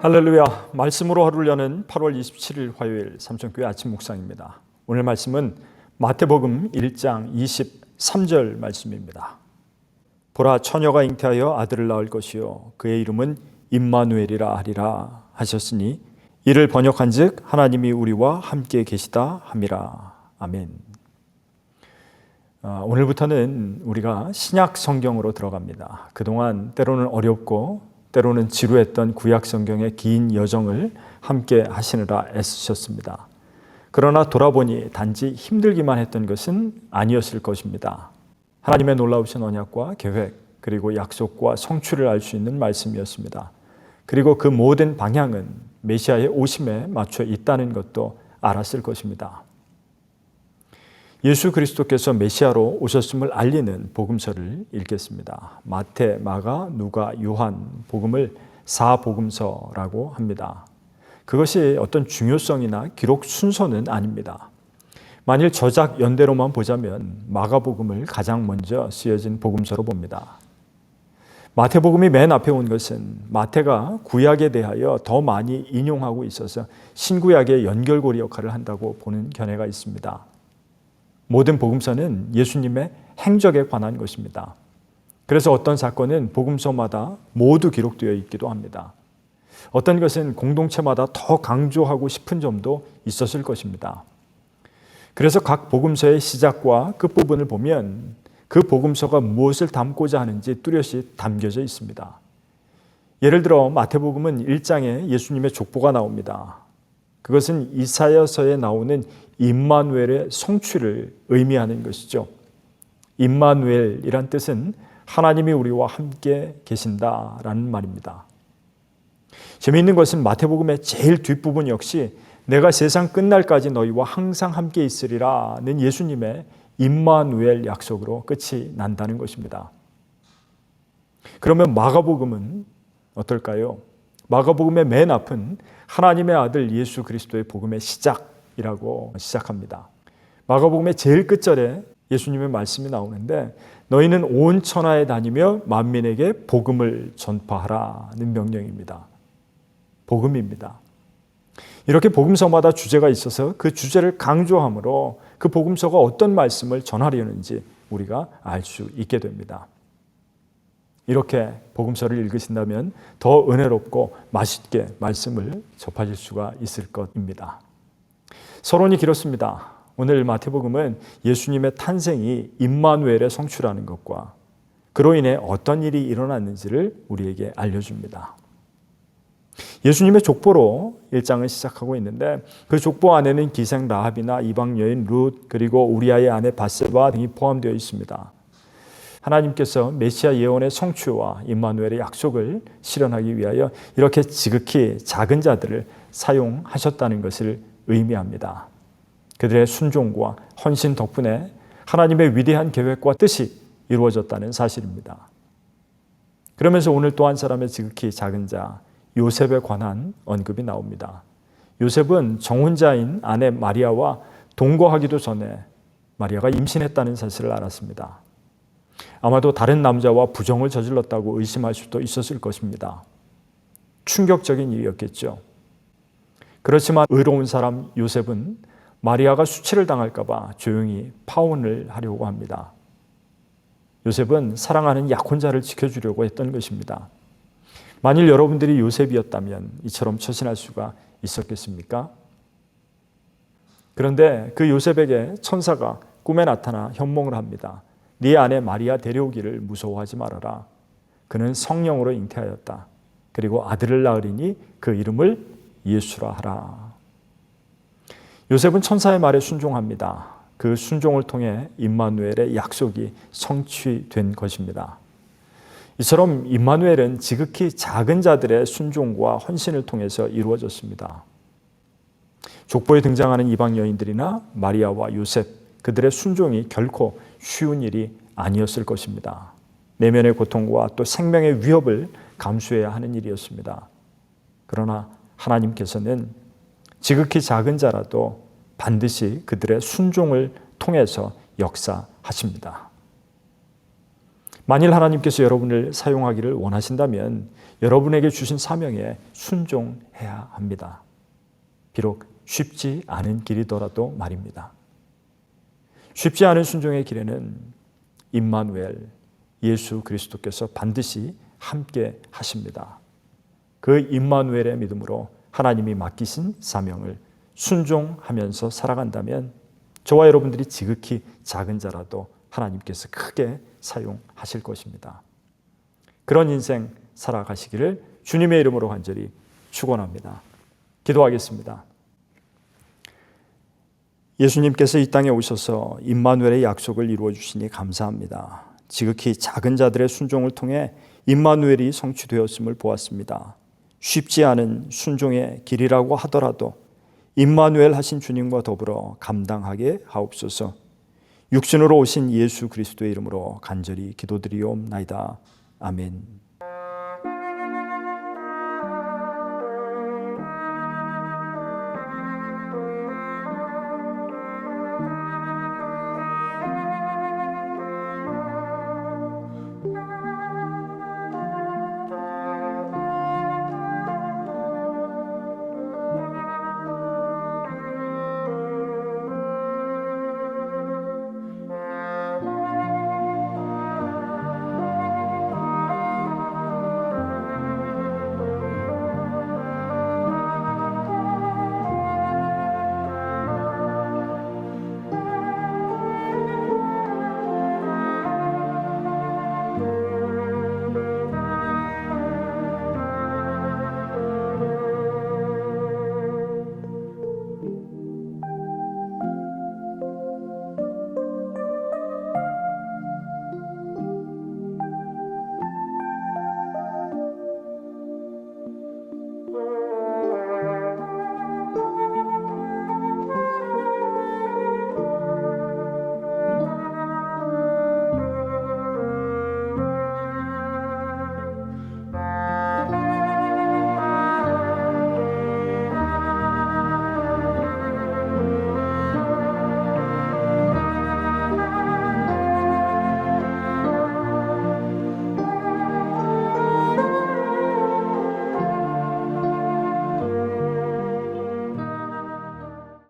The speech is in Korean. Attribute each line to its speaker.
Speaker 1: 할렐루야. 말씀으로 하루를 여는 8월 27일 화요일 삼천교회 아침 묵상입니다. 오늘 말씀은 마태복음 1장 23절 말씀입니다. 보라, 처녀가 잉태하여 아들을 낳을 것이요 그의 이름은 임마누엘이라 하리라 하셨으니 이를 번역한즉 하나님이 우리와 함께 계시다 함이라. 아멘. 오늘부터는 우리가 신약 성경으로 들어갑니다. 그동안 때로는 어렵고 때로는 지루했던 구약 성경의 긴 여정을 함께 하시느라 애쓰셨습니다. 그러나 돌아보니 단지 힘들기만 했던 것은 아니었을 것입니다. 하나님의 놀라우신 언약과 계획, 그리고 약속과 성취를 알 수 있는 말씀이었습니다. 그리고 그 모든 방향은 메시아의 오심에 맞춰 있다는 것도 알았을 것입니다. 예수 그리스도께서 메시아로 오셨음을 알리는 복음서를 읽겠습니다. 마태, 마가, 누가, 요한 복음을 사복음서라고 합니다. 그것이 어떤 중요성이나 기록 순서는 아닙니다. 만일 저작 연대로만 보자면 마가복음을 가장 먼저 쓰여진 복음서로 봅니다. 마태복음이 맨 앞에 온 것은 마태가 구약에 대하여 더 많이 인용하고 있어서 신구약의 연결고리 역할을 한다고 보는 견해가 있습니다. 모든 복음서는 예수님의 행적에 관한 것입니다. 그래서 어떤 사건은 복음서마다 모두 기록되어 있기도 합니다. 어떤 것은 공동체마다 더 강조하고 싶은 점도 있었을 것입니다. 그래서 각 복음서의 시작과 끝부분을 보면 그 복음서가 무엇을 담고자 하는지 뚜렷이 담겨져 있습니다. 예를 들어 마태복음은 1장에 예수님의 족보가 나옵니다. 그것은 이사야서에 나오는 임마누엘의 성취를 의미하는 것이죠. 임마누엘이란 뜻은 하나님이 우리와 함께 계신다라는 말입니다. 재미있는 것은 마태복음의 제일 뒷부분 역시 내가 세상 끝날까지 너희와 항상 함께 있으리라는 예수님의 임마누엘 약속으로 끝이 난다는 것입니다. 그러면 마가복음은 어떨까요? 마가복음의 맨 앞은 하나님의 아들 예수 그리스도의 복음의 시작이라고 시작합니다. 마가복음의 제일 끝절에 예수님의 말씀이 나오는데 너희는 온 천하에 다니며 만민에게 복음을 전파하라는 명령입니다. 복음입니다. 이렇게 복음서마다 주제가 있어서 그 주제를 강조함으로 그 복음서가 어떤 말씀을 전하려는지 우리가 알 수 있게 됩니다. 이렇게 복음서를 읽으신다면 더 은혜롭고 맛있게 말씀을 접하실 수가 있을 것입니다. 서론이 길었습니다. 오늘 마태복음은 예수님의 탄생이 임마누엘의 성취라는 것과 그로 인해 어떤 일이 일어났는지를 우리에게 알려줍니다. 예수님의 족보로 1장을 시작하고 있는데 그 족보 안에는 기생 라합이나 이방 여인 룻 그리고 우리아의 아내 바세바 등이 포함되어 있습니다. 하나님께서 메시아 예언의 성취와 임마누엘의 약속을 실현하기 위하여 이렇게 지극히 작은 자들을 사용하셨다는 것을 의미합니다. 그들의 순종과 헌신 덕분에 하나님의 위대한 계획과 뜻이 이루어졌다는 사실입니다. 그러면서 오늘 또 한 사람의 지극히 작은 자 요셉에 관한 언급이 나옵니다. 요셉은 정혼자인 아내 마리아와 동거하기도 전에 마리아가 임신했다는 사실을 알았습니다. 아마도 다른 남자와 부정을 저질렀다고 의심할 수도 있었을 것입니다. 충격적인 일이었겠죠. 그렇지만 의로운 사람 요셉은 마리아가 수치를 당할까 봐 조용히 파혼을 하려고 합니다. 요셉은 사랑하는 약혼자를 지켜주려고 했던 것입니다. 만일 여러분들이 요셉이었다면 이처럼 처신할 수가 있었겠습니까? 그런데 그 요셉에게 천사가 꿈에 나타나 현몽을 합니다. 네 아내 마리아 데려오기를 무서워하지 말아라. 그는 성령으로 잉태하였다. 그리고 아들을 낳으리니 그 이름을 예수라 하라. 요셉은 천사의 말에 순종합니다. 그 순종을 통해 임마누엘의 약속이 성취된 것입니다. 이처럼 임마누엘은 지극히 작은 자들의 순종과 헌신을 통해서 이루어졌습니다. 족보에 등장하는 이방 여인들이나 마리아와 요셉, 그들의 순종이 결코 쉬운 일이 아니었을 것입니다. 내면의 고통과 또 생명의 위협을 감수해야 하는 일이었습니다. 그러나 하나님께서는 지극히 작은 자라도 반드시 그들의 순종을 통해서 역사하십니다. 만일 하나님께서 여러분을 사용하기를 원하신다면 여러분에게 주신 사명에 순종해야 합니다. 비록 쉽지 않은 길이더라도 말입니다. 쉽지 않은 순종의 길에는 임마누엘, 예수 그리스도께서 반드시 함께 하십니다. 그 임마누엘의 믿음으로 하나님이 맡기신 사명을 순종하면서 살아간다면 저와 여러분들이 지극히 작은 자라도 하나님께서 크게 사용하실 것입니다. 그런 인생 살아가시기를 주님의 이름으로 간절히 축원합니다. 기도하겠습니다. 예수님께서 이 땅에 오셔서 임마누엘의 약속을 이루어 주시니 감사합니다. 지극히 작은 자들의 순종을 통해 임마누엘이 성취되었음을 보았습니다. 쉽지 않은 순종의 길이라고 하더라도 임마누엘 하신 주님과 더불어 감당하게 하옵소서. 육신으로 오신 예수 그리스도의 이름으로 간절히 기도드리옵나이다. 아멘.